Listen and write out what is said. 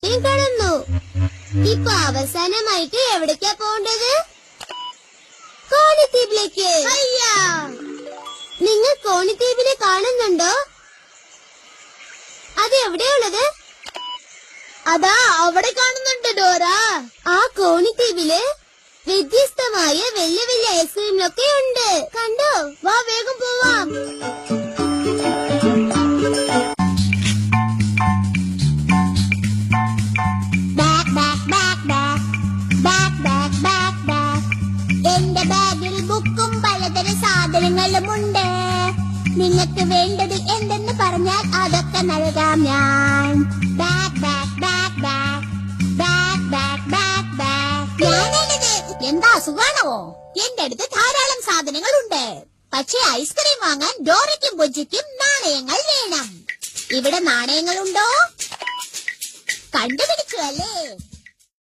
കാണുന്നു. ഇപ്പൊ അവസാനമായിട്ട് എവിടേക്കാ പോണ്ടത്? കോണിദ്വീപിലേക്ക്. അയ്യാ, നിങ്ങൾ കോണിദ്വീപിനെ കാണുന്നുണ്ടോ? അത് എവിടെയുള്ളത്? അതാ അവിടെ കാണുന്നുണ്ട് ഡോറ. ആ കോണിദ്വീപില് വ്യത്യസ്തമായ വലിയ വലിയ ഐസ്ക്രീമിലൊക്കെ ഉണ്ട്. കണ്ടോ? വാ വേഗം പോവാം. എന്റെ ബാഗിൽ ബുക്കും പലതരം സാധനങ്ങളുമുണ്ട്. നിങ്ങൾക്ക് വേണ്ടത് എന്തെന്ന് പറഞ്ഞാൽ അതൊക്കെ നൽകാം ഞാൻ. ഞാനാണിത്. എന്താ സുഖാണോ? എന്റെ അടുത്ത് ധാരാളം സാധനങ്ങളുണ്ട്. പക്ഷേ ഐസ്ക്രീം വാങ്ങാൻ ഡോറയ്ക്കും ബുജ്ജിക്കും നാണയങ്ങൾ വേണം. ഇവിടെ നാണയങ്ങളുണ്ടോ? കണ്ടുപിടിച്ചു അല്ലേ?